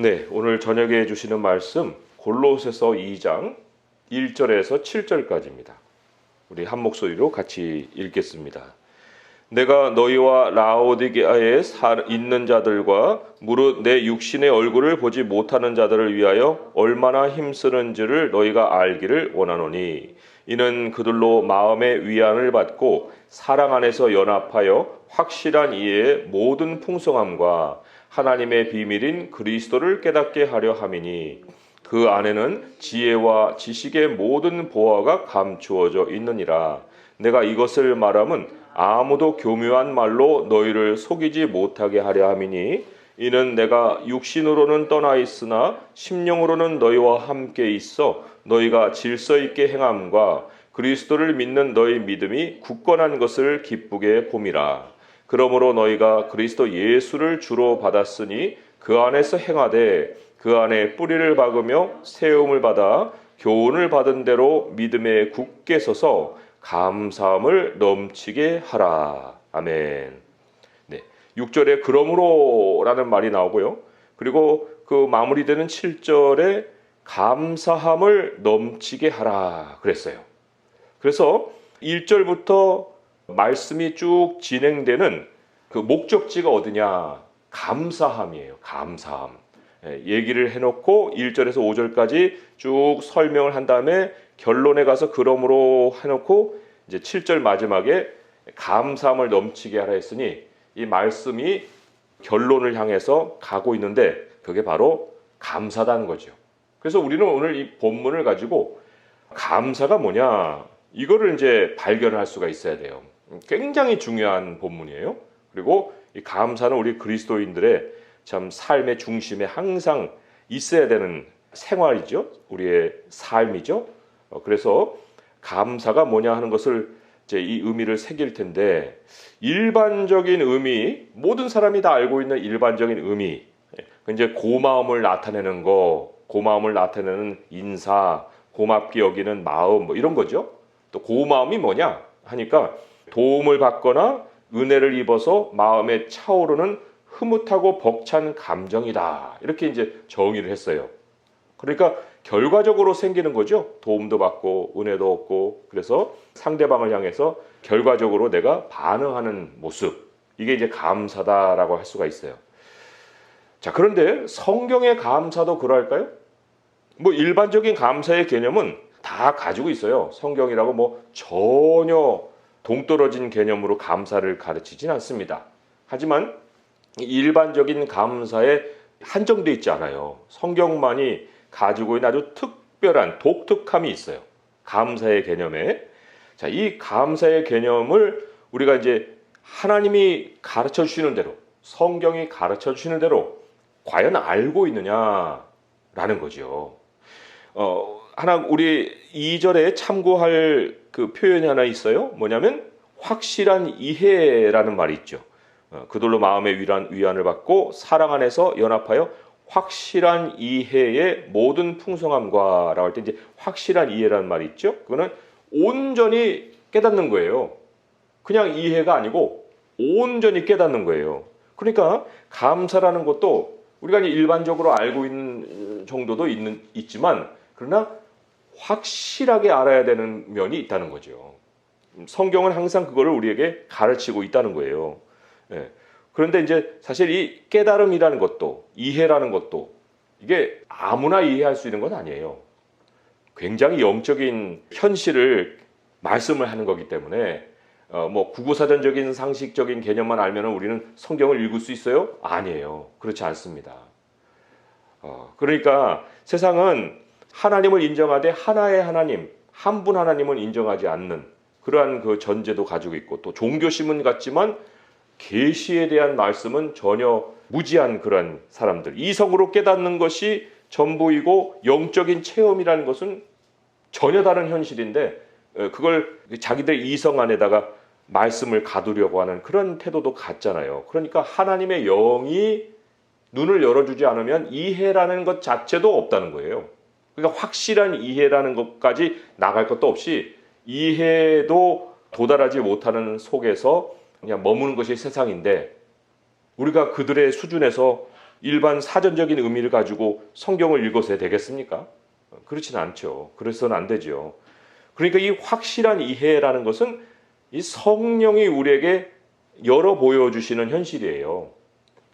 네, 오늘 저녁에 주시는 말씀 골로새서 2장 1절에서 7절까지입니다. 우리 한 목소리로 같이 읽겠습니다. 내가 너희와 라오디게아에 있는 자들과 무릇 내 육신의 얼굴을 보지 못하는 자들을 위하여 얼마나 힘쓰는지를 너희가 알기를 원하노니 이는 그들로 마음의 위안을 받고 사랑 안에서 연합하여 확실한 이해의 모든 풍성함과 하나님의 비밀인 그리스도를 깨닫게 하려 함이니 그 안에는 지혜와 지식의 모든 보화가 감추어져 있느니라. 내가 이것을 말함은 아무도 교묘한 말로 너희를 속이지 못하게 하려 함이니 이는 내가 육신으로는 떠나 있으나 심령으로는 너희와 함께 있어 너희가 질서 있게 행함과 그리스도를 믿는 너희 믿음이 굳건한 것을 기쁘게 봄이라. 그러므로 너희가 그리스도 예수를 주로 받았으니 그 안에서 행하되 그 안에 뿌리를 박으며 세움을 받아 교훈을 받은 대로 믿음에 굳게 서서 감사함을 넘치게 하라. 아멘. 네, 6절에 그러므로라는 말이 나오고요. 그리고 그 마무리되는 7절에 감사함을 넘치게 하라 그랬어요. 그래서 1절부터 말씀이 쭉 진행되는 그 목적지가 어디냐? 감사함이에요. 감사함. 얘기를 해놓고 1절에서 5절까지 쭉 설명을 한 다음에 결론에 가서 그러므로 해놓고 이제 7절 마지막에 감사함을 넘치게 하라 했으니 이 말씀이 결론을 향해서 가고 있는데 그게 바로 감사다는 거죠. 그래서 우리는 오늘 이 본문을 가지고 감사가 뭐냐? 이거를 이제 발견할 수가 있어야 돼요. 굉장히 중요한 본문이에요. 그리고 이 감사는 우리 그리스도인들의 참 삶의 중심에 항상 있어야 되는 생활이죠. 우리의 삶이죠. 그래서 감사가 뭐냐 하는 것을 이제 이 의미를 새길 텐데 일반적인 의미, 모든 사람이 다 알고 있는 일반적인 의미, 이제 고마움을 나타내는 거, 고마움을 나타내는 인사, 고맙게 여기는 마음 뭐 이런 거죠. 또 고마움이 뭐냐 하니까 도움을 받거나 은혜를 입어서 마음에 차오르는 흐뭇하고 벅찬 감정이다. 이렇게 이제 정의를 했어요. 그러니까 결과적으로 생기는 거죠. 도움도 받고 은혜도 얻고 그래서 상대방을 향해서 결과적으로 내가 반응하는 모습. 이게 이제 감사다라고 할 수가 있어요. 자, 그런데 성경의 감사도 그럴까요? 뭐 일반적인 감사의 개념은 다 가지고 있어요. 성경이라고 뭐 전혀 동떨어진 개념으로 감사를 가르치진 않습니다. 하지만 일반적인 감사에 한정되어 있지 않아요. 성경만이 가지고 있는 아주 특별한 독특함이 있어요. 감사의 개념에. 자, 이 감사의 개념을 우리가 이제 하나님이 가르쳐 주시는 대로, 성경이 가르쳐 주시는 대로 과연 알고 있느냐라는 거죠. 하나 우리 2절에 참고할 그 표현이 하나 있어요. 뭐냐면 확실한 이해라는 말이 있죠. 그들로 마음의 위안을 받고 사랑 안에서 연합하여 확실한 이해의 모든 풍성함과 라고 할 때 이제 확실한 이해라는 말이 있죠. 그거는 온전히 깨닫는 거예요. 그냥 이해가 아니고 온전히 깨닫는 거예요. 그러니까 감사라는 것도 우리가 일반적으로 알고 있는 정도도 있지만 그러나 확실하게 알아야 되는 면이 있다는 거죠. 성경은 항상 그거를 우리에게 가르치고 있다는 거예요. 예. 그런데 이제 사실 이 깨달음이라는 것도 이해라는 것도 이게 아무나 이해할 수 있는 건 아니에요. 굉장히 영적인 현실을 말씀을 하는 거기 때문에 뭐 국어사전적인 상식적인 개념만 알면 우리는 성경을 읽을 수 있어요? 아니에요. 그렇지 않습니다. 그러니까 세상은 하나님을 인정하되 하나의 하나님, 한 분 하나님은 인정하지 않는 그러한 그 전제도 가지고 있고 또 종교심은 같지만 계시에 대한 말씀은 전혀 무지한 그런 사람들. 이성으로 깨닫는 것이 전부이고 영적인 체험이라는 것은 전혀 다른 현실인데 그걸 자기들 이성 안에다가 말씀을 가두려고 하는 그런 태도도 같잖아요. 그러니까 하나님의 영이 눈을 열어주지 않으면 이해라는 것 자체도 없다는 거예요. 그러니까 확실한 이해라는 것까지 나갈 것도 없이 이해도 도달하지 못하는 속에서 그냥 머무는 것이 세상인데 우리가 그들의 수준에서 일반 사전적인 의미를 가지고 성경을 읽어서야 되겠습니까? 그렇지는 않죠. 그래서는 안 되죠. 그러니까 이 확실한 이해라는 것은 이 성령이 우리에게 열어 보여주시는 현실이에요.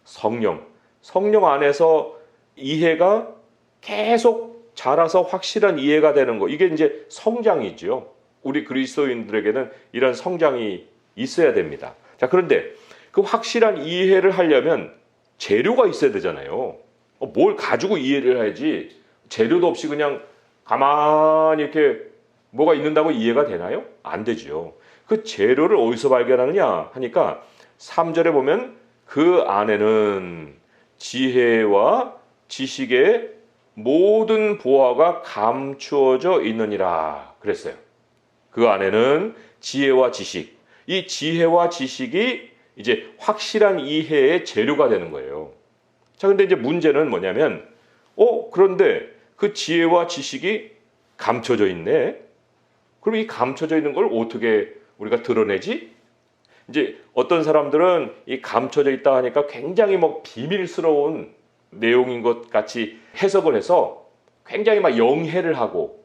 성령 안에서 이해가 계속 자라서 확실한 이해가 되는 거. 이게 이제 성장이죠. 우리 그리스도인들에게는 이런 성장이 있어야 됩니다. 자, 그런데 그 확실한 이해를 하려면 재료가 있어야 되잖아요. 뭘 가지고 이해를 해야지 재료도 없이 그냥 가만히 이렇게 뭐가 있는다고 이해가 되나요? 안 되죠. 그 재료를 어디서 발견하느냐 하니까 3절에 보면 그 안에는 지혜와 지식의 모든 보화가 감추어져 있느니라 그랬어요. 그 안에는 지혜와 지식, 이 지혜와 지식이 이제 확실한 이해의 재료가 되는 거예요. 자, 근데 이제 문제는 뭐냐면, 그런데 그 지혜와 지식이 감춰져 있네. 그럼 이 감춰져 있는 걸 어떻게 우리가 드러내지? 이제 어떤 사람들은 이 감춰져 있다 하니까 굉장히 뭐 비밀스러운 내용인 것 같이 해석을 해서 굉장히 막 영해를 하고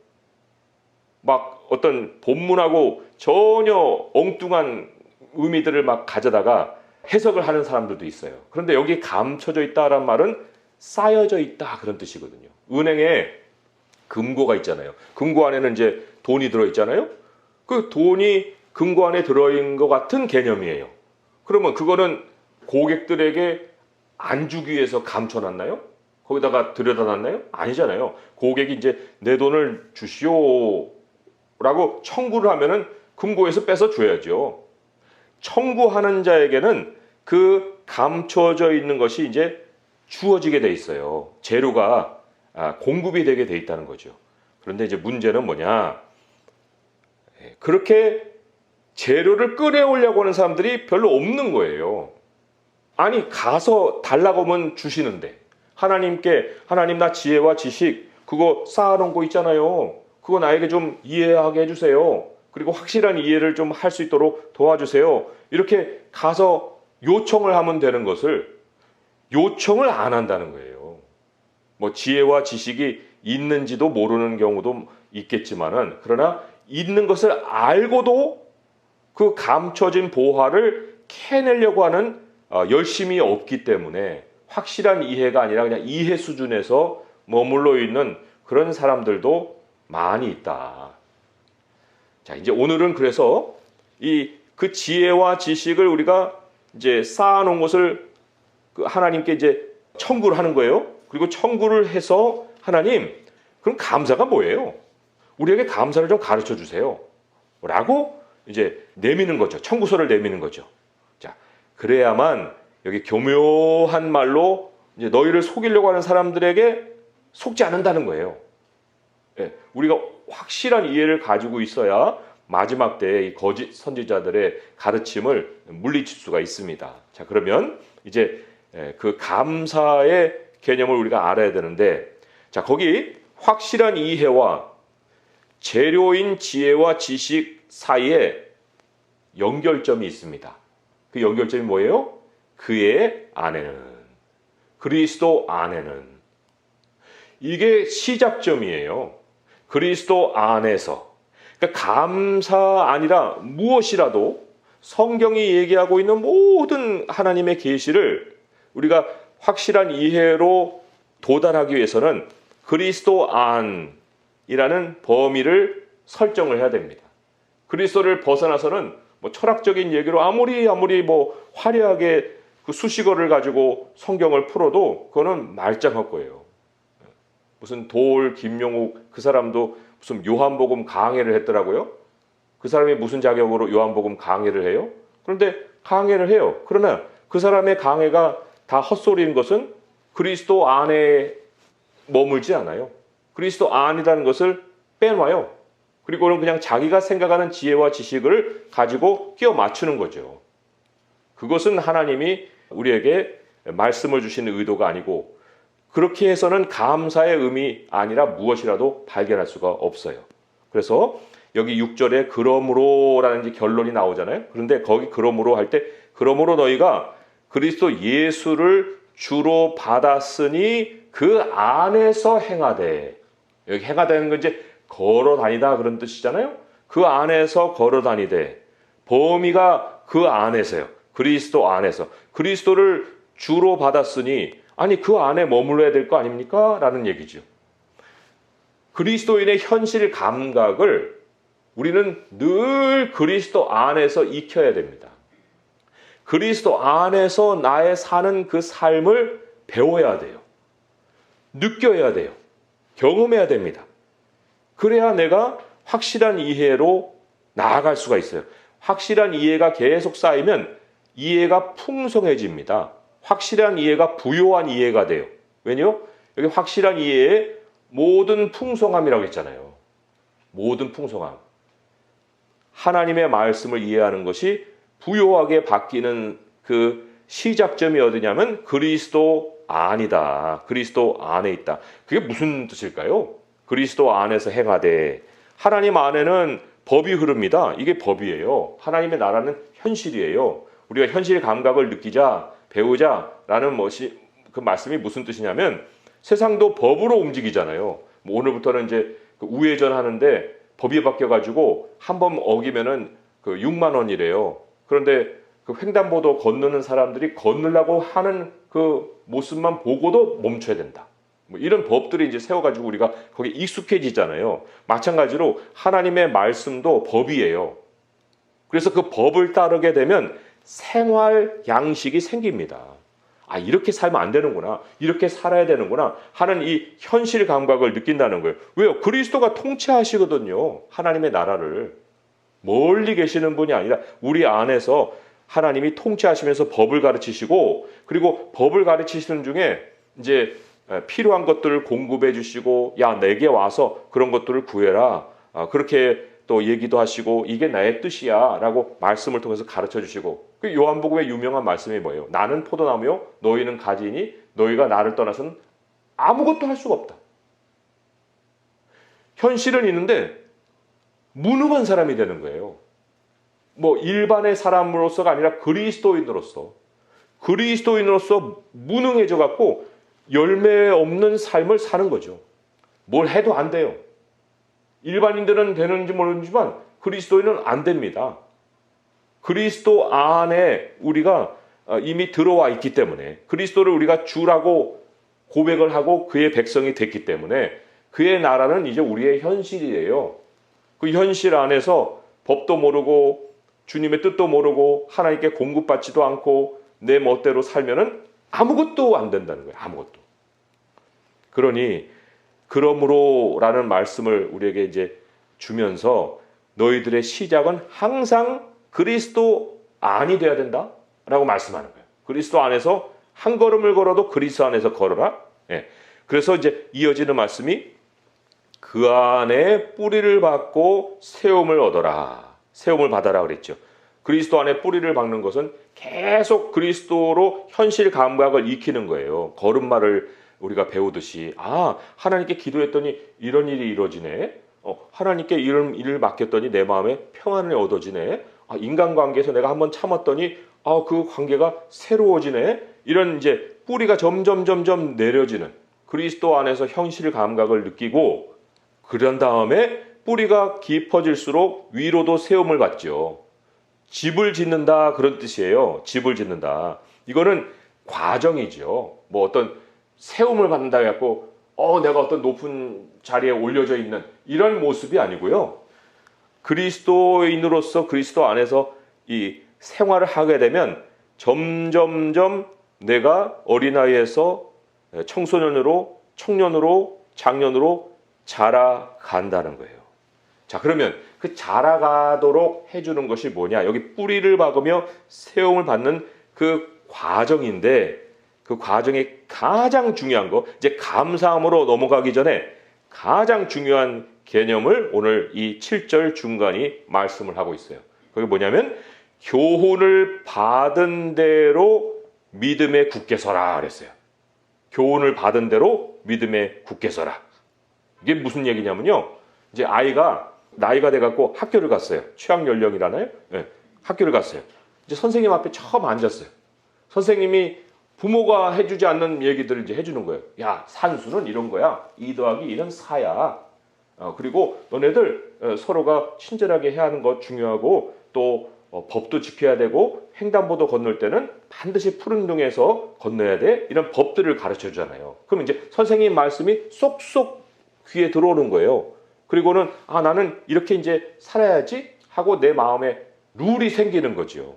막 어떤 본문하고 전혀 엉뚱한 의미들을 막 가져다가 해석을 하는 사람들도 있어요. 그런데 여기 감춰져 있다라는 말은 쌓여져 있다 그런 뜻이거든요. 은행에 금고가 있잖아요. 금고 안에는 이제 돈이 들어있잖아요. 그 돈이 금고 안에 들어있는 것 같은 개념이에요. 그러면 그거는 고객들에게 안 주기 위해서 감춰놨나요? 거기다가 들여다놨나요? 아니잖아요. 고객이 이제 내 돈을 주시오라고 청구를 하면은 금고에서 뺏어 줘야죠. 청구하는 자에게는 그 감춰져 있는 것이 이제 주어지게 돼 있어요. 재료가 공급이 되게 돼 있다는 거죠. 그런데 이제 문제는 뭐냐? 그렇게 재료를 끌어오려고 하는 사람들이 별로 없는 거예요. 아니 가서 달라고 하면 주시는데 하나님 나 지혜와 지식 그거 쌓아놓은 거 있잖아요. 그거 나에게 좀 이해하게 해주세요. 그리고 확실한 이해를 좀 할 수 있도록 도와주세요. 이렇게 가서 요청을 하면 되는 것을 요청을 안 한다는 거예요. 뭐 지혜와 지식이 있는지도 모르는 경우도 있겠지만은 그러나 있는 것을 알고도 그 감춰진 보화를 캐내려고 하는 열심이 없기 때문에 확실한 이해가 아니라 그냥 이해 수준에서 머물러 있는 그런 사람들도 많이 있다. 자, 이제 오늘은 그래서 그 지혜와 지식을 우리가 이제 쌓아놓은 것을 하나님께 이제 청구를 하는 거예요. 그리고 청구를 해서 하나님, 그럼 감사가 뭐예요? 우리에게 감사를 좀 가르쳐 주세요. 라고 이제 내미는 거죠. 청구서를 내미는 거죠. 자, 그래야만 여기 교묘한 말로 이제 너희를 속이려고 하는 사람들에게 속지 않는다는 거예요. 예, 우리가 확실한 이해를 가지고 있어야 마지막 때에 이 거짓 선지자들의 가르침을 물리칠 수가 있습니다. 자, 그러면 이제 그 감사의 개념을 우리가 알아야 되는데, 자, 거기 확실한 이해와 재료인 지혜와 지식 사이에 연결점이 있습니다. 그 연결점이 뭐예요? 그의 안에는, 그리스도 안에는. 이게 시작점이에요. 그리스도 안에서. 그러니까 감사 아니라 무엇이라도 성경이 얘기하고 있는 모든 하나님의 계시를 우리가 확실한 이해로 도달하기 위해서는 그리스도 안이라는 범위를 설정을 해야 됩니다. 그리스도를 벗어나서는 뭐 철학적인 얘기로 아무리 뭐 화려하게 그 수식어를 가지고 성경을 풀어도 그거는 말짱할 거예요. 무슨 도올 김용욱 그 사람도 무슨 요한복음 강해를 했더라고요. 그 사람이 무슨 자격으로 요한복음 강해를 해요? 그런데 강해를 해요. 그러나 그 사람의 강해가 다 헛소리인 것은 그리스도 안에 머물지 않아요. 그리스도 안이라는 것을 빼놔요. 그리고는 그냥 자기가 생각하는 지혜와 지식을 가지고 끼워 맞추는 거죠. 그것은 하나님이 우리에게 말씀을 주시는 의도가 아니고 그렇게 해서는 감사의 의미 아니라 무엇이라도 발견할 수가 없어요. 그래서 여기 6절에 그러므로라는 결론이 나오잖아요. 그런데 거기 그러므로 할 때 그러므로 너희가 그리스도 예수를 주로 받았으니 그 안에서 행하되. 여기 행하다는 건 이제 걸어 다니다 그런 뜻이잖아요. 그 안에서 걸어 다니되. 범위가 그 안에서요. 그리스도 안에서. 그리스도를 주로 받았으니 아니 그 안에 머물러야 될 거 아닙니까? 라는 얘기죠. 그리스도인의 현실 감각을 우리는 늘 그리스도 안에서 익혀야 됩니다. 그리스도 안에서 나의 사는 그 삶을 배워야 돼요. 느껴야 돼요. 경험해야 됩니다. 그래야 내가 확실한 이해로 나아갈 수가 있어요. 확실한 이해가 계속 쌓이면 이해가 풍성해집니다. 확실한 이해가 부요한 이해가 돼요. 왜냐요? 여기 확실한 이해의 모든 풍성함이라고 했잖아요. 모든 풍성함. 하나님의 말씀을 이해하는 것이 부요하게 바뀌는 그 시작점이 어디냐면 그리스도 안이다. 그리스도 안에 있다. 그게 무슨 뜻일까요? 그리스도 안에서 행하되. 하나님 안에는 법이 흐릅니다. 이게 법이에요. 하나님의 나라는 현실이에요. 우리가 현실 감각을 느끼자, 배우자라는 것이 그 말씀이 무슨 뜻이냐면 세상도 법으로 움직이잖아요. 뭐 오늘부터는 이제 그 우회전 하는데 법이 바뀌어가지고 한 번 어기면은 그 6만 원이래요. 그런데 그 횡단보도 건너는 사람들이 건너려고 하는 그 모습만 보고도 멈춰야 된다. 뭐 이런 법들이 이제 세워가지고 우리가 거기에 익숙해지잖아요. 마찬가지로 하나님의 말씀도 법이에요. 그래서 그 법을 따르게 되면 생활 양식이 생깁니다. 아, 이렇게 살면 안 되는구나. 이렇게 살아야 되는구나 하는 이 현실 감각을 느낀다는 거예요. 왜요? 그리스도가 통치하시거든요. 하나님의 나라를. 멀리 계시는 분이 아니라 우리 안에서 하나님이 통치하시면서 법을 가르치시고 그리고 법을 가르치시는 중에 이제 필요한 것들을 공급해 주시고 야 내게 와서 그런 것들을 구해라. 그렇게 또 얘기도 하시고 이게 나의 뜻이야 라고 말씀을 통해서 가르쳐 주시고 그 요한복음의 유명한 말씀이 뭐예요? 나는 포도나무요 너희는 가지니 너희가 나를 떠나서는 아무것도 할 수가 없다. 현실은 있는데 무능한 사람이 되는 거예요. 뭐 일반의 사람으로서가 아니라 그리스도인으로서 무능해져 갖고 열매 없는 삶을 사는 거죠. 뭘 해도 안 돼요. 일반인들은 되는지 모르지만 그리스도인은 안 됩니다. 그리스도 안에 우리가 이미 들어와 있기 때문에 그리스도를 우리가 주라고 고백을 하고 그의 백성이 됐기 때문에 그의 나라는 이제 우리의 현실이에요. 그 현실 안에서 법도 모르고 주님의 뜻도 모르고 하나님께 공급받지도 않고 내 멋대로 살면은 아무것도 안 된다는 거예요. 아무것도. 그러니 그러므로라는 말씀을 우리에게 이제 주면서 너희들의 시작은 항상 그리스도 안이 돼야 된다라고 말씀하는 거예요. 그리스도 안에서 한 걸음을 걸어도 그리스도 안에서 걸어라. 예. 그래서 이제 이어지는 말씀이 그 안에 뿌리를 받고 세움을 얻어라. 세움을 받아라 그랬죠. 그리스도 안에 뿌리를 박는 것은 계속 그리스도로 현실 감각을 익히는 거예요. 걸음마를 우리가 배우듯이 하나님께 기도했더니 이런 일이 이루어지네. 하나님께 이런 일을 맡겼더니 내 마음에 평안을 얻어지네. 인간관계에서 내가 한번 참았더니 그 관계가 새로워지네. 이런 이제 뿌리가 점점 내려지는 그리스도 안에서 현실 감각을 느끼고 그런 다음에 뿌리가 깊어질수록 위로도 세움을 받죠. 집을 짓는다 그런 뜻이에요. 집을 짓는다. 이거는 과정이죠. 뭐 어떤 세움을 받는다 해갖고 내가 어떤 높은 자리에 올려져 있는 이런 모습이 아니고요. 그리스도인으로서 그리스도 안에서 이 생활을 하게 되면 점점점 내가 어린아이에서 청소년으로 청년으로 장년으로 자라간다는 거예요. 자, 그러면 그 자라가도록 해주는 것이 뭐냐? 여기 뿌리를 박으며 세움을 받는 그 과정인데 그 과정이 가장 중요한 거, 이제 감사함으로 넘어가기 전에 가장 중요한 개념을 오늘 이 7절 중간이 말씀을 하고 있어요. 그게 뭐냐면 교훈을 받은 대로 믿음에 굳게 서라 그랬어요. 교훈을 받은 대로 믿음에 굳게 서라. 이게 무슨 얘기냐면요. 이제 아이가 나이가 돼갖고 학교를 갔어요. 취학 연령이라나요? 네, 학교를 갔어요. 이제 선생님 앞에 처음 앉았어요. 선생님이 부모가 해주지 않는 얘기들을 이제 해주는 거예요. 야, 산수는 이런 거야. 2 더하기 1은 4야. 그리고 너네들 서로가 친절하게 해야 하는 것 중요하고 또 법도 지켜야 되고 횡단보도 건널 때는 반드시 푸른 등에서 건너야 돼. 이런 법들을 가르쳐 주잖아요. 그럼 이제 선생님 말씀이 쏙쏙 귀에 들어오는 거예요. 그리고는 나는 이렇게 이제 살아야지 하고 내 마음에 룰이 생기는 거죠.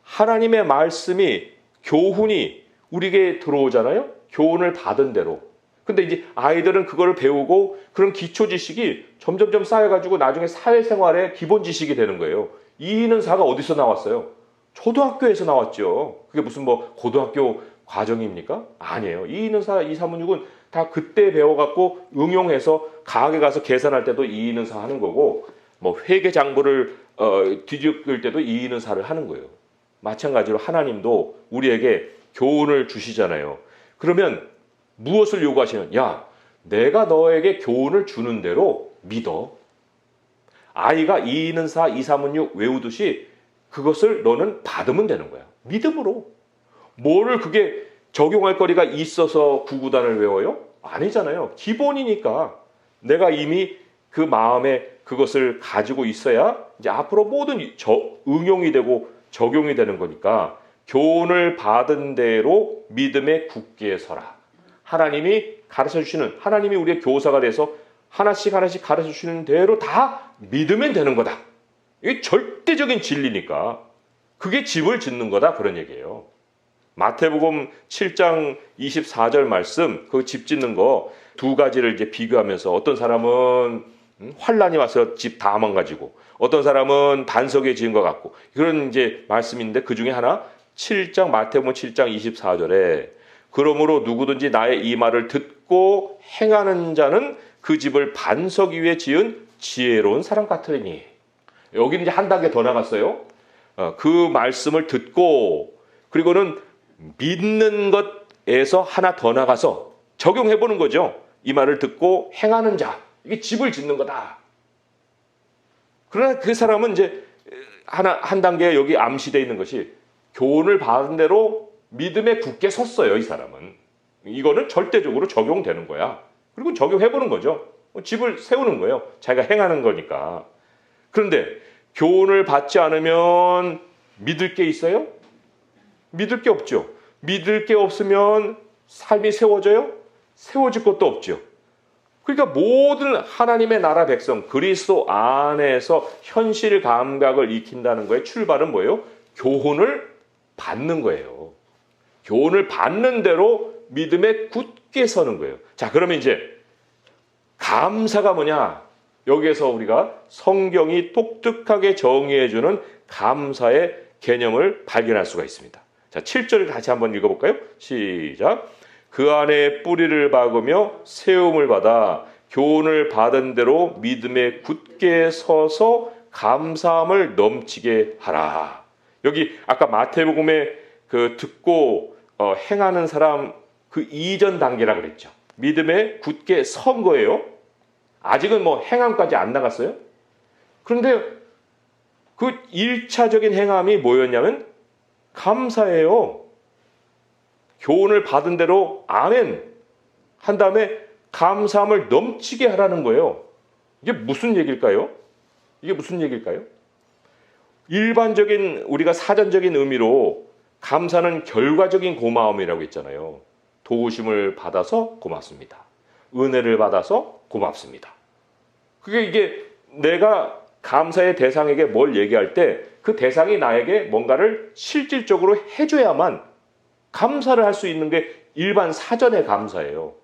하나님의 말씀이 교훈이 우리에게 들어오잖아요. 교훈을 받은 대로. 근데 이제 아이들은 그거를 배우고 그런 기초 지식이 점점점 쌓여가지고 나중에 사회생활의 기본 지식이 되는 거예요. 2는 4가 어디서 나왔어요? 초등학교에서 나왔죠. 그게 무슨 뭐 고등학교 과정입니까? 아니에요. 2는 4, 2, 3은 6은 다 그때 배워갖고 응용해서 가게 가서 계산할 때도 2는 4 하는 거고 뭐 회계 장부를 뒤집을 때도 2는 4를 하는 거예요. 마찬가지로 하나님도 우리에게 교훈을 주시잖아요. 그러면 무엇을 요구하시는? 야, 내가 너에게 교훈을 주는 대로 믿어. 아이가 2는 4, 2, 3은 6 외우듯이 그것을 너는 받으면 되는 거야. 믿음으로. 뭐를 그게 적용할 거리가 있어서 구구단을 외워요? 아니잖아요. 기본이니까. 내가 이미 그 마음에 그것을 가지고 있어야 이제 앞으로 모든 응용이 되고 적용이 되는 거니까 교훈을 받은 대로 믿음에 굳게 서라. 하나님이 가르쳐 주시는, 하나님이 우리의 교사가 돼서 하나씩 가르쳐 주시는 대로 다 믿으면 되는 거다. 이게 절대적인 진리니까 그게 집을 짓는 거다, 그런 얘기예요. 마태복음 7장 24절 말씀, 그 집 짓는 거 2가지를 이제 비교하면서 어떤 사람은 환란이 와서 집 다 망가지고 어떤 사람은 반석에 지은 것 같고 그런 이제 말씀인데 그 중에 하나 마태복음 7장 24절에 그러므로 누구든지 나의 이 말을 듣고 행하는 자는 그 집을 반석 위에 지은 지혜로운 사람 같으리니. 여기는 이제 한 단계 더 나갔어요. 그 말씀을 듣고 그리고는 믿는 것에서 하나 더 나가서 적용해 보는 거죠. 이 말을 듣고 행하는 자, 이게 집을 짓는 거다. 그러나 그 사람은 이제 한 단계 여기 암시되어 있는 것이 교훈을 받은 대로 믿음에 굳게 섰어요. 이 사람은. 이거는 절대적으로 적용되는 거야. 그리고 적용해 보는 거죠. 집을 세우는 거예요. 자기가 행하는 거니까. 그런데 교훈을 받지 않으면 믿을 게 있어요? 믿을 게 없죠. 믿을 게 없으면 삶이 세워져요? 세워질 것도 없죠. 그러니까 모든 하나님의 나라 백성, 그리스도 안에서 현실 감각을 익힌다는 거에 출발은 뭐예요? 교훈을 받는 거예요. 교훈을 받는 대로 믿음에 굳게 서는 거예요. 자, 그러면 이제 감사가 뭐냐? 여기에서 우리가 성경이 똑똑하게 정의해주는 감사의 개념을 발견할 수가 있습니다. 자, 7절을 같이 한번 읽어볼까요? 시작. 그 안에 뿌리를 박으며 세움을 받아 교훈을 받은 대로 믿음에 굳게 서서 감사함을 넘치게 하라. 여기 아까 마태복음에 그 듣고 행하는 사람 그 이전 단계라 그랬죠. 믿음에 굳게 선 거예요. 아직은 뭐 행함까지 안 나갔어요. 그런데 그 1차적인 행함이 뭐였냐면 감사예요. 교훈을 받은 대로 아멘 한 다음에 감사함을 넘치게 하라는 거예요. 이게 무슨 얘기일까요? 일반적인 우리가 사전적인 의미로 감사는 결과적인 고마움이라고 했잖아요. 도우심을 받아서 고맙습니다. 은혜를 받아서 고맙습니다. 이게 내가 감사의 대상에게 뭘 얘기할 때 그 대상이 나에게 뭔가를 실질적으로 해줘야만 감사를 할 수 있는 게 일반 사전의 감사예요.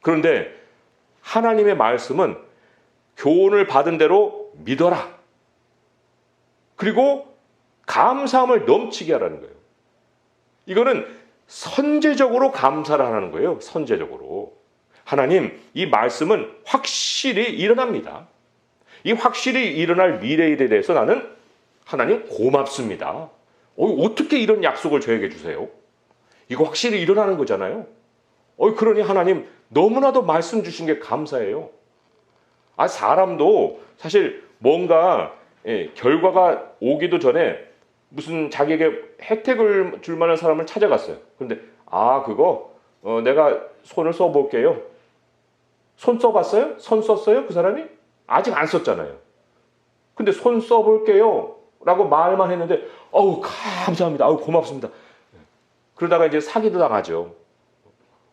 그런데 하나님의 말씀은 교훈을 받은 대로 믿어라. 그리고 감사함을 넘치게 하라는 거예요. 이거는 선제적으로 감사를 하는 거예요. 선제적으로. 하나님, 이 말씀은 확실히 일어납니다. 이 확실히 일어날 미래에 대해서 나는 하나님 고맙습니다. 어떻게 이런 약속을 저에게 주세요? 이거 확실히 일어나는 거잖아요. 그러니 하나님 너무나도 말씀 주신 게 감사해요. 사람도 사실 뭔가 결과가 오기도 전에 무슨 자기에게 혜택을 줄 만한 사람을 찾아갔어요. 그런데 그거 내가 손을 써볼게요. 손 써봤어요? 손 썼어요? 그 사람이? 아직 안 썼잖아요. 근데 손 써볼게요 라고 말만 했는데 감사합니다. 고맙습니다. 그러다가 이제 사기도 당하죠.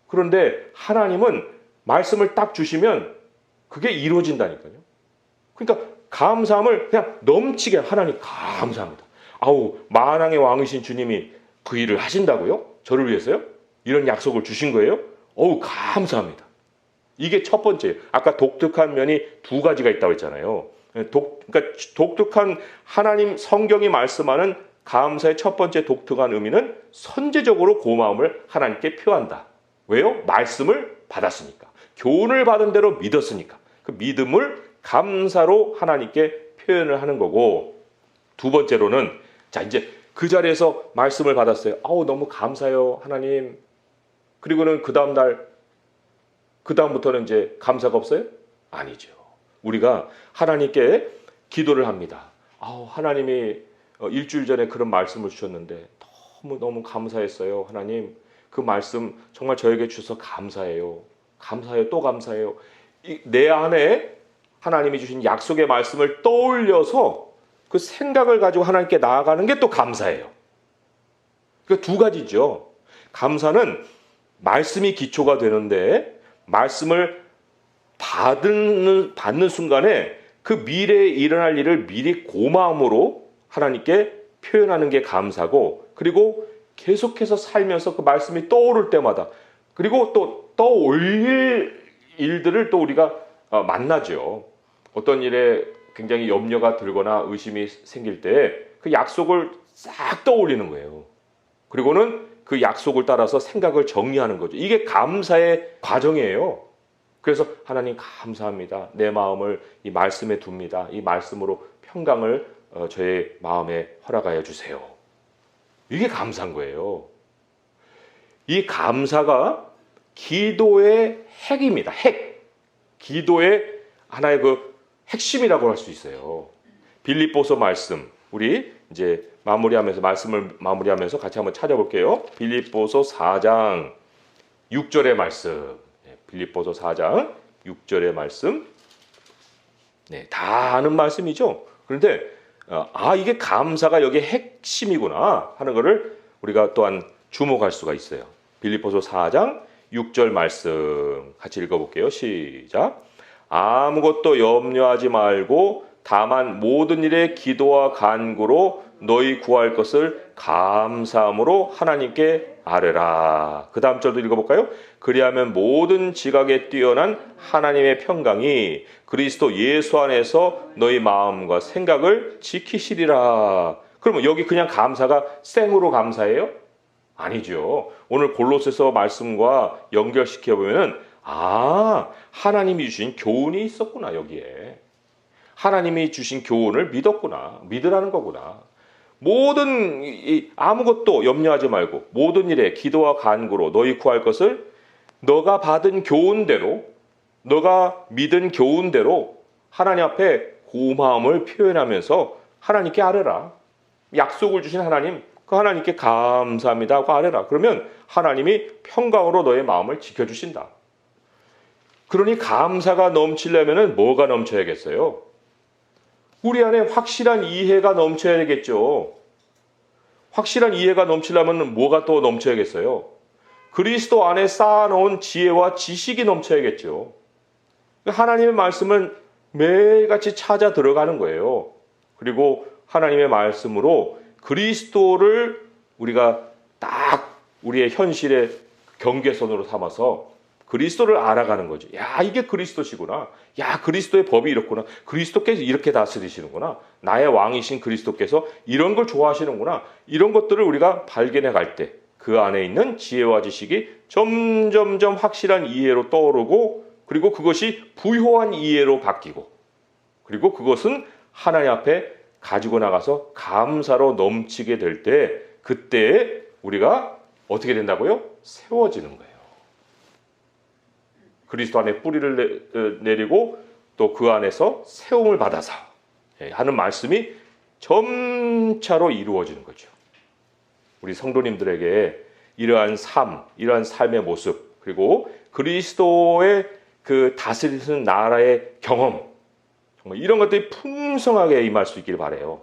그런데 하나님은 말씀을 딱 주시면 그게 이루어진다니까요. 그러니까 감사함을 그냥 넘치게 하나님 감사합니다. 만왕의 왕이신 주님이 그 일을 하신다고요? 저를 위해서요? 이런 약속을 주신 거예요? 감사합니다. 이게 첫 번째예요. 아까 독특한 면이 두 가지가 있다고 했잖아요. 그러니까 독특한 하나님 성경이 말씀하는 감사의 첫 번째 독특한 의미는 선제적으로 고마움을 하나님께 표한다. 왜요? 말씀을 받았으니까. 교훈을 받은 대로 믿었으니까. 그 믿음을 감사로 하나님께 표현을 하는 거고, 두 번째로는 이제 그 자리에서 말씀을 받았어요. 너무 감사해요, 하나님. 그리고는 그 다음부터는 이제 감사가 없어요? 아니죠. 우리가 하나님께 기도를 합니다. 하나님이 일주일 전에 그런 말씀을 주셨는데 너무 감사했어요, 하나님. 그 말씀 정말 저에게 주셔서 감사해요. 감사해요. 또 감사해요. 내 안에 하나님이 주신 약속의 말씀을 떠올려서 그 생각을 가지고 하나님께 나아가는 게 또 감사해요. 그러니까 두 가지죠. 감사는 말씀이 기초가 되는데 말씀을 받는 순간에 그 미래에 일어날 일을 미리 고마움으로 하나님께 표현하는 게 감사고, 그리고 계속해서 살면서 그 말씀이 떠오를 때마다, 그리고 또 떠올릴 일들을 또 우리가 만나죠. 어떤 일에 굉장히 염려가 들거나 의심이 생길 때 그 약속을 싹 떠올리는 거예요. 그리고는 그 약속을 따라서 생각을 정리하는 거죠. 이게 감사의 과정이에요. 그래서 하나님 감사합니다. 내 마음을 이 말씀에 둡니다. 이 말씀으로 평강을 저의 마음에 허락하여 주세요. 이게 감사한 거예요. 이 감사가 기도의 핵입니다. 기도의 하나의 그 핵심이라고 할 수 있어요. 빌립보서 말씀, 우리 이제 말씀을 마무리하면서 같이 한번 찾아볼게요. 빌립보서 4장 6절의 말씀. 빌립보서 4장 6절의 말씀. 다 아는 말씀이죠. 그런데 이게 감사가 여기에 핵심이구나 하는 것을 우리가 또한 주목할 수가 있어요. 빌립보서 4장 6절 말씀 같이 읽어볼게요. 시작. 아무것도 염려하지 말고 다만 모든 일에 기도와 간구로 너희 구할 것을 감사함으로 하나님께 아뢰라. 그 다음 절도 읽어볼까요? 그리하면 모든 지각에 뛰어난 하나님의 평강이 그리스도 예수 안에서 너희 마음과 생각을 지키시리라. 그러면 여기 그냥 감사가 생으로 감사해요? 아니죠. 오늘 골로새서 말씀과 연결시켜 보면은 하나님이 주신 교훈이 있었구나. 여기에 하나님이 주신 교훈을 믿었구나. 믿으라는 거구나. 아무것도 염려하지 말고 모든 일에 기도와 간구로 너희 구할 것을 너가 받은 교훈대로, 너가 믿은 교훈대로 하나님 앞에 고마움을 표현하면서 하나님께 아뢰라. 약속을 주신 하나님, 그 하나님께 감사합니다 하고 아뢰라. 그러면 하나님이 평강으로 너의 마음을 지켜주신다. 그러니 감사가 넘치려면 뭐가 넘쳐야겠어요? 우리 안에 확실한 이해가 넘쳐야 되겠죠. 확실한 이해가 넘치려면 뭐가 또 넘쳐야겠어요? 그리스도 안에 쌓아놓은 지혜와 지식이 넘쳐야겠죠. 하나님의 말씀을 매일같이 찾아 들어가는 거예요. 그리고 하나님의 말씀으로 그리스도를 우리가 딱 우리의 현실의 경계선으로 삼아서 그리스도를 알아가는 거죠. 이게 그리스도시구나. 그리스도의 법이 이렇구나. 그리스도께서 이렇게 다스리시는구나. 나의 왕이신 그리스도께서 이런 걸 좋아하시는구나. 이런 것들을 우리가 발견해 갈 때 그 안에 있는 지혜와 지식이 점점점 확실한 이해로 떠오르고, 그리고 그것이 부요한 이해로 바뀌고, 그리고 그것은 하나님 앞에 가지고 나가서 감사로 넘치게 될 때, 그때 우리가 어떻게 된다고요? 세워지는 거예요. 그리스도 안에 뿌리를 내리고 또 그 안에서 세움을 받아서 하는 말씀이 점차로 이루어지는 거죠. 우리 성도님들에게 이러한 삶, 이러한 삶의 모습, 그리고 그리스도의 그 다스리는 나라의 경험, 정말 이런 것들이 풍성하게 임할 수 있길 바라요.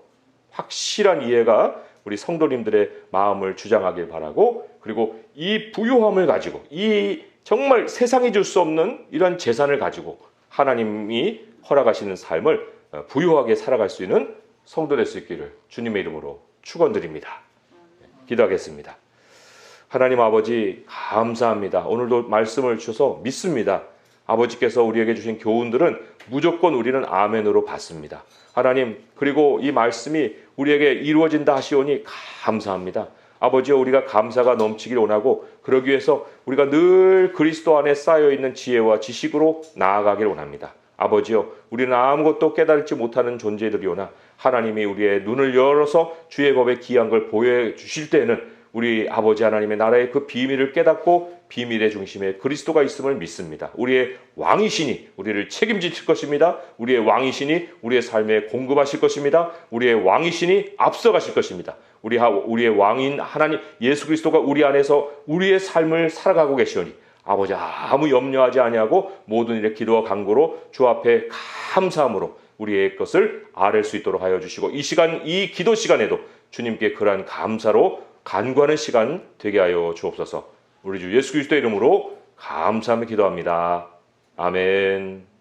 확실한 이해가 우리 성도님들의 마음을 주장하길 바라고, 그리고 이 부유함을 가지고, 이 정말 세상이 줄 수 없는 이런 재산을 가지고 하나님이 허락하시는 삶을 부유하게 살아갈 수 있는 성도 될 수 있기를 주님의 이름으로 축원드립니다. 기도하겠습니다. 하나님 아버지 감사합니다. 오늘도 말씀을 주셔서 믿습니다. 아버지께서 우리에게 주신 교훈들은 무조건 우리는 아멘으로 받습니다. 하나님, 그리고 이 말씀이 우리에게 이루어진다 하시오니 감사합니다. 아버지여, 우리가 감사가 넘치길 원하고, 그러기 위해서 우리가 늘 그리스도 안에 쌓여있는 지혜와 지식으로 나아가길 원합니다. 아버지여, 우리는 아무것도 깨달지 못하는 존재들이오나 하나님이 우리의 눈을 열어서 주의 법에 귀한 걸 보여주실 때에는 우리 아버지 하나님의 나라의 그 비밀을 깨닫고 비밀의 중심에 그리스도가 있음을 믿습니다. 우리의 왕이시니 우리를 책임지실 것입니다. 우리의 왕이시니 우리의 삶에 공급하실 것입니다. 우리의 왕이시니 앞서가실 것입니다. 우리의 왕인 하나님 예수 그리스도가 우리 안에서 우리의 삶을 살아가고 계시오니 아버지 아무 염려하지 아니하고 모든 일에 기도와 간구로 주 앞에 감사함으로 우리의 것을 아뢰 수 있도록 하여 주시고, 이 시간, 이 기도 시간에도 주님께 그러한 감사로 간구하는 시간 되게 하여 주옵소서. 우리 주 예수 그리스도의 이름으로 감사하며 기도합니다. 아멘.